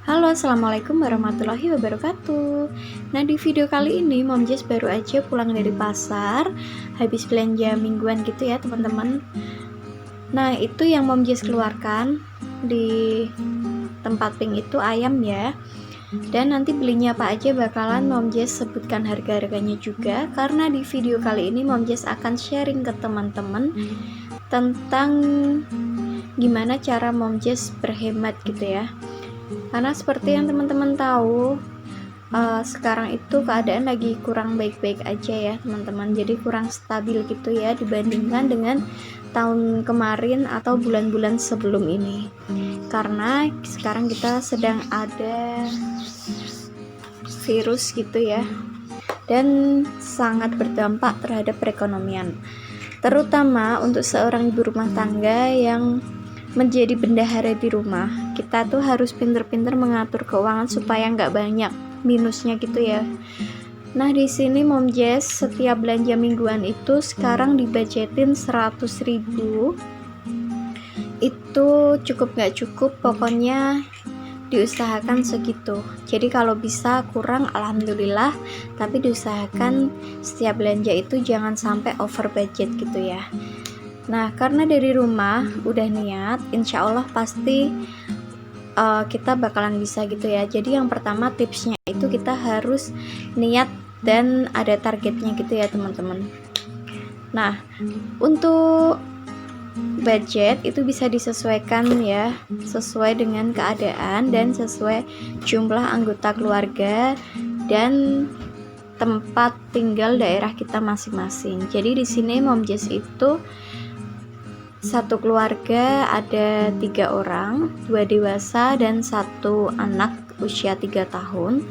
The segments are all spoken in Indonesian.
Halo, assalamualaikum warahmatullahi wabarakatuh. Nah, di video kali ini Mom Jess baru aja pulang dari pasar, habis belanja mingguan gitu ya teman-teman. Nah, itu yang Mom Jess keluarkan di tempat pink itu ayam ya. Dan nanti belinya apa aja bakalan Mom Jess sebutkan harga-harganya juga, karena di video kali ini Mom Jess akan sharing ke teman-teman tentang gimana cara Mom Jess berhemat gitu ya. Karena seperti yang teman-teman tahu, sekarang itu keadaan lagi kurang baik-baik aja ya teman-teman, jadi kurang stabil gitu ya dibandingkan dengan tahun kemarin atau bulan-bulan sebelum ini, karena sekarang kita sedang ada virus gitu ya, dan sangat berdampak terhadap perekonomian, terutama untuk seorang ibu rumah tangga yang menjadi bendahara di rumah. Kita tuh harus pinter-pinter mengatur keuangan supaya nggak banyak minusnya gitu ya. Nah, di sini Mom Jess setiap belanja mingguan itu sekarang dibudgetin 100.000. Itu cukup nggak cukup, pokoknya diusahakan segitu. Jadi kalau bisa kurang alhamdulillah, tapi diusahakan setiap belanja itu jangan sampai over budget gitu ya. Nah, karena dari rumah udah niat, insya Allah pasti kita bakalan bisa gitu ya. Jadi yang pertama tipsnya itu kita harus niat dan ada targetnya gitu ya teman-teman. Nah, untuk budget itu bisa disesuaikan ya, sesuai dengan keadaan dan sesuai jumlah anggota keluarga dan tempat tinggal daerah kita masing-masing. Jadi di sini Mom Jess itu satu keluarga ada 3 orang, 2 dewasa dan 1 anak usia 3 tahun.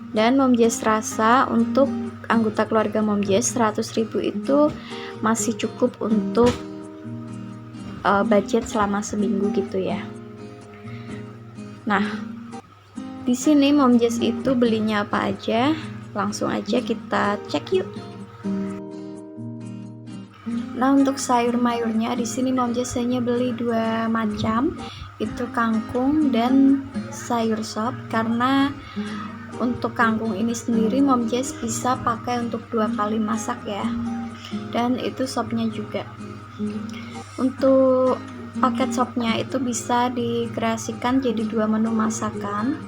Dan Mom Jess rasa untuk anggota keluarga Mom Jess 100.000 itu masih cukup untuk budget selama seminggu gitu ya. Nah, di sini Mom Jess itu belinya apa aja? Langsung aja kita cek yuk. Nah, untuk sayur mayurnya di sini Mom Jess hanya beli 2 macam, itu kangkung dan sayur sop, karena untuk kangkung ini sendiri Mom Jess bisa pakai untuk 2 kali masak ya, dan itu sopnya juga. Untuk paket sopnya itu bisa dikreasikan jadi 2 menu masakan,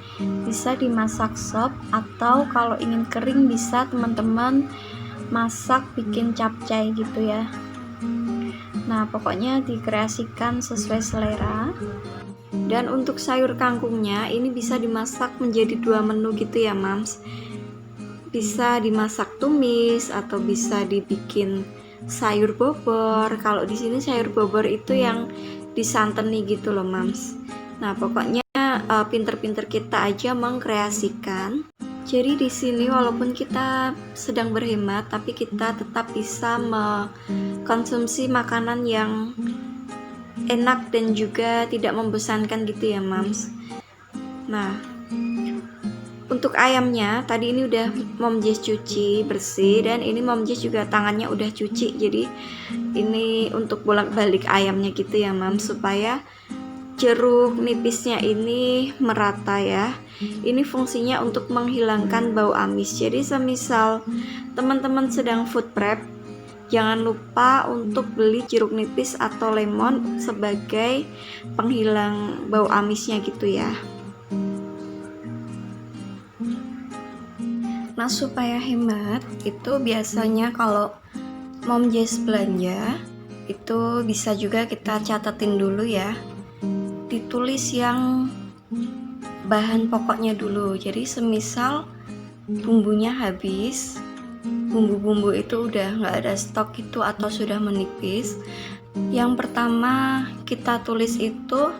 bisa dimasak sop, atau kalau ingin kering bisa teman-teman masak bikin capcay gitu ya. Nah, pokoknya dikreasikan sesuai selera. Dan untuk sayur kangkungnya ini bisa dimasak menjadi 2 menu gitu ya, Mams. Bisa dimasak tumis atau bisa dibikin sayur bobor. Kalau di sini sayur bobor itu yang disanteni gitu loh, Mams. Nah, pokoknya pinter-pinter kita aja mengkreasikan. Jadi di sini walaupun kita sedang berhemat, tapi kita tetap bisa mengkonsumsi makanan yang enak dan juga tidak membosankan gitu ya, Mams. Nah, untuk ayamnya tadi ini udah Mom Jess cuci bersih, dan ini Mom Jess juga tangannya udah cuci. Jadi ini untuk bolak-balik ayamnya gitu ya, Mams, supaya jeruk nipisnya ini merata ya. Ini fungsinya untuk menghilangkan bau amis. Jadi semisal teman-teman sedang food prep, jangan lupa untuk beli jeruk nipis atau lemon sebagai penghilang bau amisnya gitu ya. Nah, supaya hemat itu biasanya kalau Mom Jess belanja itu bisa juga kita catatin dulu ya, ditulis yang bahan pokoknya dulu. Jadi semisal bumbunya habis, bumbu-bumbu itu udah nggak ada stok itu atau sudah menipis, yang pertama kita tulis itu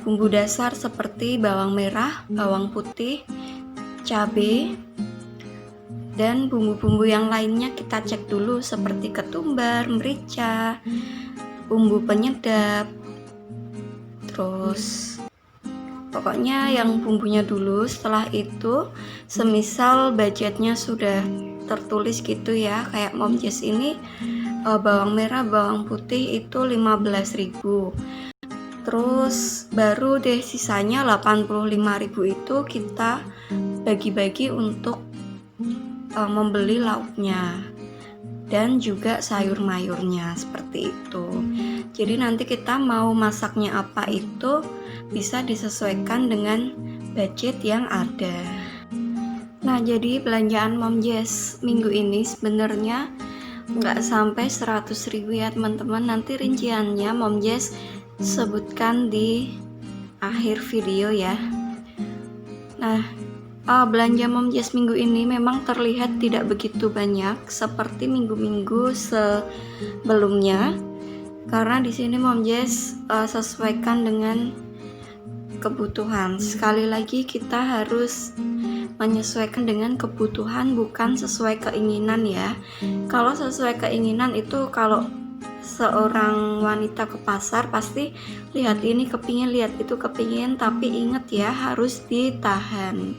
bumbu dasar seperti bawang merah, bawang putih, cabai, dan bumbu-bumbu yang lainnya kita cek dulu seperti ketumbar, merica, bumbu penyedap, terus pokoknya yang bumbunya dulu. Setelah itu semisal budgetnya sudah tertulis gitu ya, kayak Mom Jess ini bawang merah, bawang putih itu 15.000. Terus baru deh sisanya 85.000 itu kita bagi-bagi untuk membeli lauknya dan juga sayur mayurnya, seperti itu. Jadi nanti kita mau masaknya apa itu bisa disesuaikan dengan budget yang ada. Nah, jadi belanjaan Mom Jess minggu ini sebenarnya nggak sampai 100.000 ya teman-teman. Nanti rinciannya Mom Jess sebutkan di akhir video ya. Nah, belanja Mom Jess minggu ini memang terlihat tidak begitu banyak seperti minggu-minggu sebelumnya, karena di sini Mom Jess sesuaikan dengan kebutuhan. Sekali lagi kita harus menyesuaikan dengan kebutuhan, bukan sesuai keinginan ya. Kalau sesuai keinginan itu, kalau seorang wanita ke pasar pasti lihat ini kepingin, lihat itu kepingin, tapi ingat ya, harus ditahan.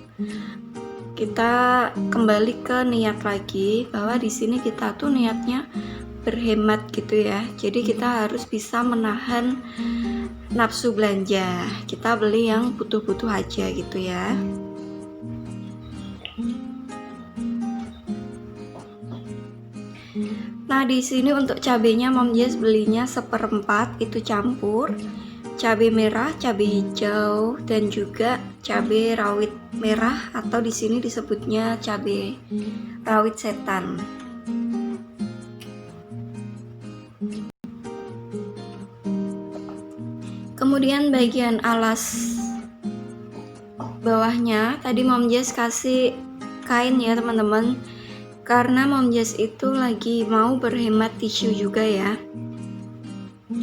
Kita kembali ke niat lagi, bahwa di sini kita tuh niatnya berhemat gitu ya. Jadi kita harus bisa menahan nafsu belanja. Kita beli yang butuh-butuh aja gitu ya. Nah, di sini untuk cabenya Mom Jess belinya 1/4 itu campur. Cabai merah, cabai hijau, dan juga cabai rawit merah, atau di sini disebutnya cabai rawit setan. Kemudian bagian alas bawahnya tadi Mom Jess kasih kain ya teman-teman, karena Mom Jess itu lagi mau berhemat tisu juga ya.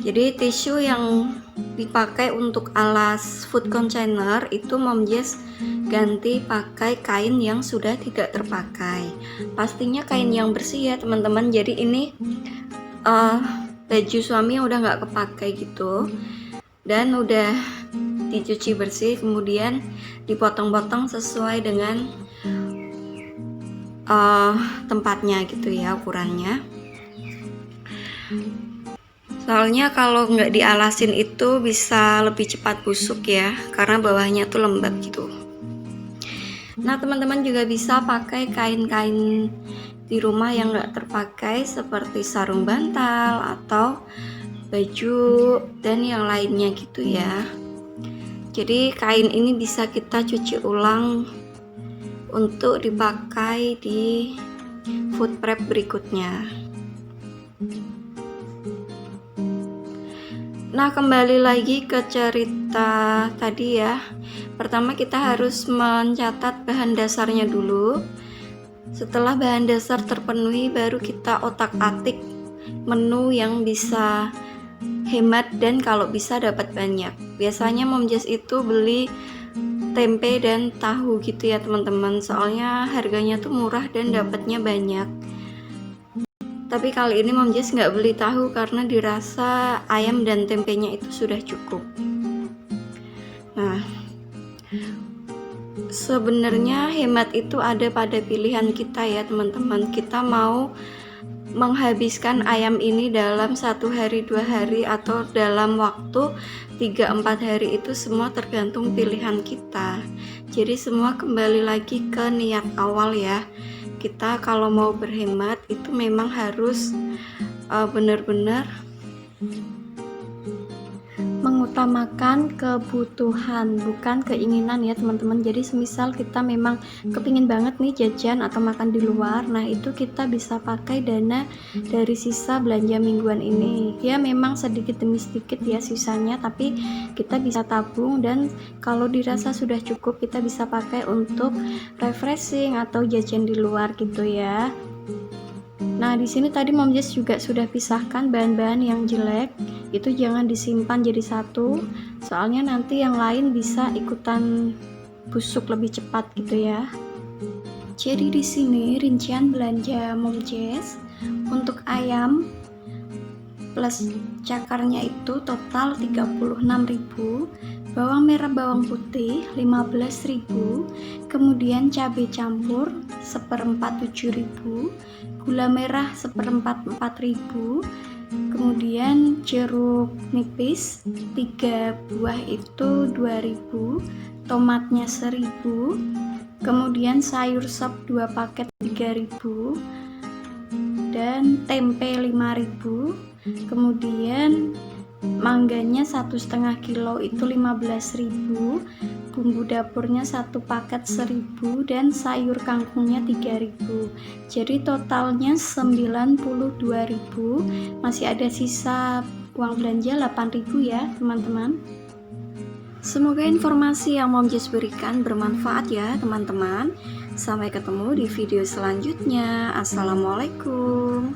Jadi tisu yang dipakai untuk alas food container itu Mom Jess ganti pakai kain yang sudah tidak terpakai. Pastinya kain yang bersih ya teman-teman. Jadi ini baju suami yang udah nggak kepakai gitu, dan udah dicuci bersih, kemudian dipotong-potong sesuai dengan tempatnya gitu ya, ukurannya. Soalnya kalau nggak dialasin itu bisa lebih cepat busuk ya, karena bawahnya tuh lembab gitu. Nah, teman-teman juga bisa pakai kain-kain di rumah yang nggak terpakai seperti sarung bantal atau baju dan yang lainnya gitu ya. Jadi kain ini bisa kita cuci ulang untuk dipakai di food prep berikutnya. Nah, kembali lagi ke cerita tadi ya. Pertama kita harus mencatat bahan dasarnya dulu. Setelah bahan dasar terpenuhi, baru kita otak-atik menu yang bisa hemat dan kalau bisa dapat banyak. Biasanya Mom Jess itu beli tempe dan tahu gitu ya teman-teman, soalnya harganya tuh murah dan dapatnya banyak. Tapi kali ini Mom Jess nggak beli tahu karena dirasa ayam dan tempenya itu sudah cukup. Nah, sebenarnya hemat itu ada pada pilihan kita ya teman-teman. Kita mau menghabiskan ayam ini dalam 1 hari, 2 hari, atau dalam waktu 3-4 hari, itu semua tergantung pilihan kita. Jadi semua kembali lagi ke niat awal ya. Kita kalau mau berhemat itu memang harus benar-benar mengutamakan kebutuhan, bukan keinginan ya teman-teman. Jadi semisal kita memang kepingin banget nih jajan atau makan di luar, nah itu kita bisa pakai dana dari sisa belanja mingguan ini ya. Memang sedikit demi sedikit ya sisanya, tapi kita bisa tabung, dan kalau dirasa sudah cukup kita bisa pakai untuk refreshing atau jajan di luar gitu ya. Nah, di sini tadi Mom Jess juga sudah pisahkan bahan-bahan yang jelek, itu jangan disimpan jadi satu, soalnya nanti yang lain bisa ikutan busuk lebih cepat gitu ya. Jadi di sini rincian belanja Mom Jess untuk ayam plus cakarnya itu total 36.000, bawang merah bawang putih 15.000, kemudian cabai campur 1/4 7.000, gula merah 1/4 4.000, Kemudian jeruk nipis 3 buah itu 2.000, tomatnya 1.000. Kemudian sayur sop 2 paket 3.000 dan tempe 5.000. Kemudian mangganya 1,5 kilo itu 15.000, bumbu dapurnya 1 paket 1.000 dan sayur kangkungnya 3.000. Jadi totalnya 92.000. Masih ada sisa uang belanja 8.000 ya teman-teman. Semoga informasi yang Mom Jess berikan bermanfaat ya teman-teman. Sampai ketemu di video selanjutnya. Assalamualaikum.